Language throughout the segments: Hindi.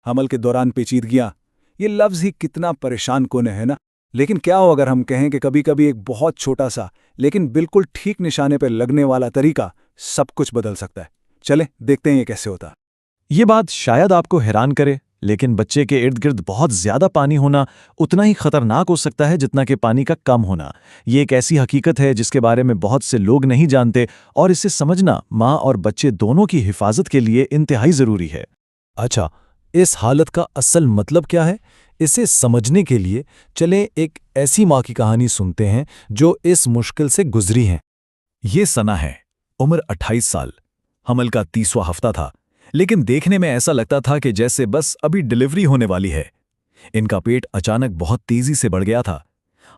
हमल के दौरान पेचीदगियां, ये लफ्ज़ ही कितना परेशान कुन है ना। लेकिन क्या हो अगर हम कहें कि कभी-कभी एक बहुत छोटा सा लेकिन बिल्कुल ठीक निशाने पर लगने वाला तरीका सब कुछ बदल सकता है। चले देखते हैं ये कैसे होता। ये बात शायद आपको हैरान करे, लेकिन बच्चे के इर्द गिर्द बहुत ज्यादा पानी होना उतना ही खतरनाक हो सकता है जितना कि पानी का कम होना। ये एक ऐसी हकीकत है जिसके बारे में बहुत से लोग नहीं जानते, और इसे समझना माँ और बच्चे दोनों की हिफाजत के लिए इंतहाई जरूरी है। अच्छा, इस हालत का असल मतलब क्या है? इसे समझने के लिए चले एक ऐसी माँ की कहानी सुनते हैं जो इस मुश्किल से गुजरी है। ये सना है, उम्र 28 साल, हमल का 30वां हफ्ता था, लेकिन देखने में ऐसा लगता था कि जैसे बस अभी डिलीवरी होने वाली है। इनका पेट अचानक बहुत तेजी से बढ़ गया था।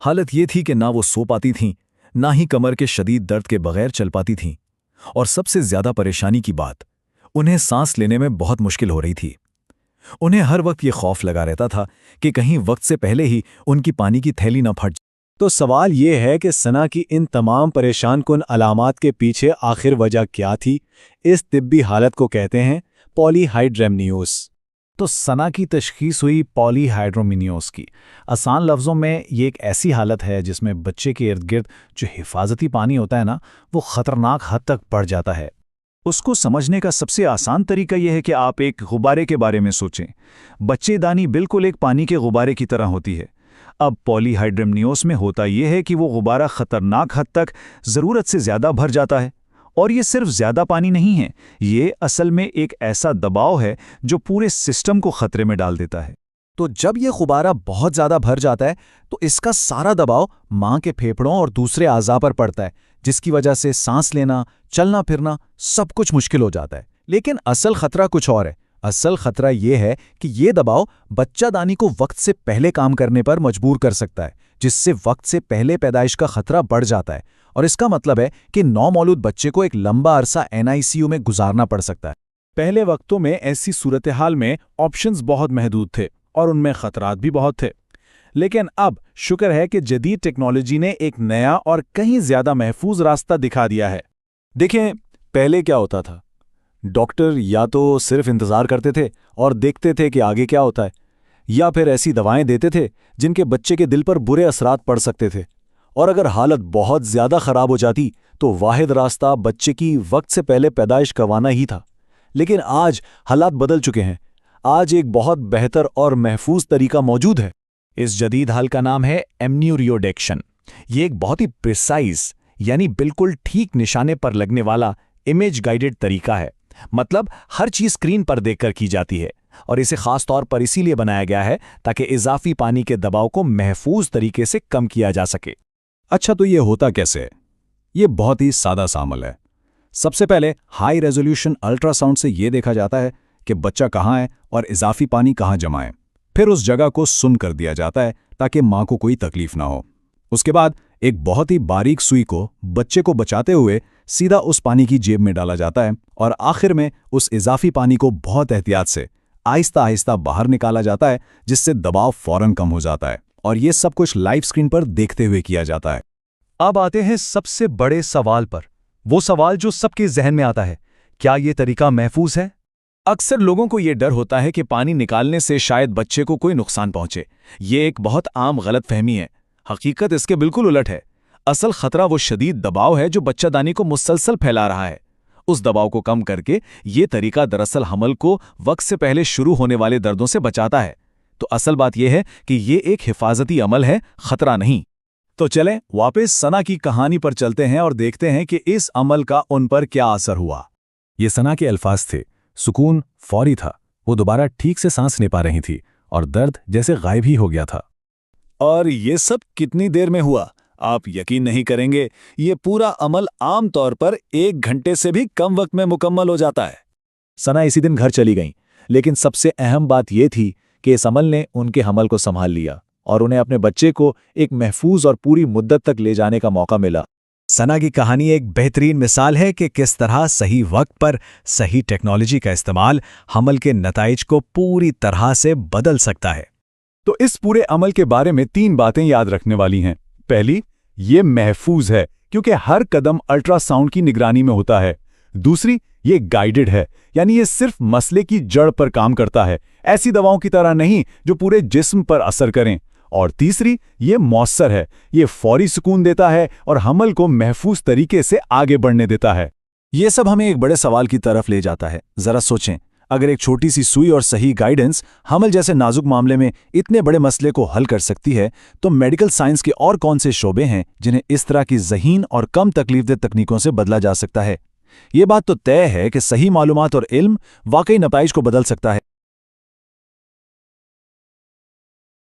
हालत ये थी कि ना वो सो पाती थीं, ना ही कमर के शदीद दर्द के बगैर चल पाती थीं, और सबसे ज्यादा परेशानी की बात, उन्हें सांस लेने में बहुत मुश्किल हो रही थी। उन्हें हर वक्त ये खौफ लगा रहता था कि कहीं वक्त से पहले ही उनकी पानी की थैली न फट। तो सवाल ये है कि सना की इन तमाम परेशान कुन अलामात के पीछे आखिर वजह क्या थी? इस तिब्बी हालत को कहते हैं पॉलीहाइड्रेमनियोस। तो सना की तशखीस हुई पॉलीहाइड्रोमिनियोस की। आसान लफ्ज़ों में ये एक ऐसी हालत है जिसमें बच्चे के इर्द गिर्द जो हिफाजती पानी होता है ना, वो ख़तरनाक हद तक बढ़ जाता है। उसको समझने का सबसे आसान तरीका यह है कि आप एक गुब्बारे के बारे में सोचें। बच्चेदानी बिल्कुल एक पानी के गुब्बारे की तरह होती है। अब पॉलीहाइड्रेमनियोस में होता यह है कि वो गुब्बारा ख़तरनाक हद तक ज़रूरत से ज़्यादा भर जाता है। और ये सिर्फ ज़्यादा पानी नहीं है, ये असल में एक ऐसा दबाव है जो पूरे सिस्टम को खतरे में डाल देता है। तो जब ये गुब्बारा बहुत ज़्यादा भर जाता है तो इसका सारा दबाव माँ के फेफड़ों और दूसरे आज़ा पर पड़ता है, जिसकी वजह से सांस लेना, चलना फिरना सब कुछ मुश्किल हो जाता है। लेकिन असल खतरा कुछ और है। असल खतरा ये है कि ये दबाव बच्चादानी को वक्त से पहले काम करने पर मजबूर कर सकता है, जिससे वक्त से पहले पैदाइश का खतरा बढ़ जाता है। और इसका मतलब है कि नौमौलूद बच्चे को एक लंबा अरसा NICU में गुजारना पड़ सकता है। पहले वक्तों में ऐसी सूरत हाल में ऑप्शंस बहुत महदूद थे और उनमें खतरात भी बहुत थे। लेकिन अब शुक्र है कि जदीद टेक्नोलॉजी ने एक नया और कहीं ज्यादा महफूज रास्ता दिखा दिया है। देखें, पहले क्या होता था? डॉक्टर या तो सिर्फ इंतजार करते थे और देखते थे कि आगे क्या होता है, या फिर ऐसी दवाएं देते थे जिनके बच्चे के दिल पर बुरे असरात पड़ सकते थे। और अगर हालत बहुत ज्यादा खराब हो जाती तो वाहिद रास्ता बच्चे की वक्त से पहले पैदाइश करवाना ही था। लेकिन आज हालात बदल चुके हैं। आज एक बहुत बेहतर और महफूज तरीका मौजूद है। इस जदीद हाल का नाम है एम्नियोरियोडेक्शन। ये एक बहुत ही प्रिसाइज, यानी बिल्कुल ठीक निशाने पर लगने वाला इमेज गाइडेड तरीका है। मतलब हर चीज स्क्रीन पर देखकर की जाती है, और इसे खास तौर पर इसीलिए बनाया गया है ताकि इजाफी पानी के दबाव को महफूज तरीके से कम किया जा सके। अच्छा, तो ये होता कैसे है? ये बहुत ही सादा सा अमल है। सबसे पहले हाई रेजोल्यूशन अल्ट्रासाउंड से ये देखा जाता है कि बच्चा कहाँ है और इजाफी पानी कहाँ जमा है। फिर उस जगह को सुन कर दिया जाता है ताकि माँ को कोई तकलीफ ना हो। उसके बाद एक बहुत ही बारीक सुई को बच्चे को बचाते हुए सीधा उस पानी की जेब में डाला जाता है, और आखिर में उस इजाफी पानी को बहुत एहतियात से आहिस्ता आहिस्ता बाहर निकाला जाता है, जिससे दबाव फौरन कम हो जाता है। और ये सब कुछ लाइव स्क्रीन पर देखते हुए किया जाता है। अब आते हैं सबसे बड़े सवाल पर, वो सवाल जो सबके जहन में आता है, क्या ये तरीका महफूज है? अक्सर लोगों को ये डर होता है कि पानी निकालने से शायद बच्चे को कोई नुकसान पहुंचे। ये एक बहुत आम गलतफहमी है। हकीकत इसके बिल्कुल उलट है। असल खतरा वो शदीद दबाव है जो बच्चादानी को मुसलसल फैला रहा है। उस दबाव को कम करके ये तरीका दरअसल हमल को वक्त से पहले शुरू होने वाले दर्दों से बचाता है। तो असल बात यह है कि ये एक हिफाजती अमल है, खतरा नहीं। तो चलें वापस सना की कहानी पर चलते हैं और देखते हैं कि इस अमल का उन पर क्या असर हुआ। ये सना के अल्फाज थे। सुकून फौरी था। वो दोबारा ठीक से सांस ले पा रही थी और दर्द जैसे गायब ही हो गया था। और ये सब कितनी देर में हुआ? आप यकीन नहीं करेंगे, ये पूरा अमल आम तौर पर 1 घंटे से भी कम वक्त में मुकम्मल हो जाता है। सना इसी दिन घर चली गईं, लेकिन सबसे अहम बात यह थी कि इस अमल ने उनके हमल को संभाल लिया और उन्हें अपने बच्चे को एक महफूज और पूरी मुद्दत तक ले जाने का मौका मिला। सना की कहानी एक बेहतरीन मिसाल है कि किस तरह सही वक्त पर सही टेक्नोलॉजी का इस्तेमाल हमल के नताइज को पूरी तरह से बदल सकता है। तो इस पूरे अमल के बारे में 3 बातें याद रखने वाली हैं। पहली, ये महफूज है क्योंकि हर कदम अल्ट्रासाउंड की निगरानी में होता है। दूसरी, ये गाइडेड है, यानी ये सिर्फ मसले की जड़ पर काम करता है, ऐसी दवाओं की तरह नहीं जो पूरे जिस्म पर असर करें। और तीसरी, ये मौसर है, ये फौरी सुकून देता है और हमल को महफूज तरीके से आगे बढ़ने देता है। ये सब हमें एक बड़े सवाल की तरफ ले जाता है। जरा सोचें, अगर एक छोटी सी सुई और सही गाइडेंस हमल जैसे नाजुक मामले में इतने बड़े मसले को हल कर सकती है, तो मेडिकल साइंस के और कौन से शोबे हैं जिन्हें इस तरह की ज़हीन और कम तकलीफदेह तकनीकों से बदला जा सकता है। ये बात तो तय है कि सही मालूमात और इल्म वाकई नताइज को बदल सकता है।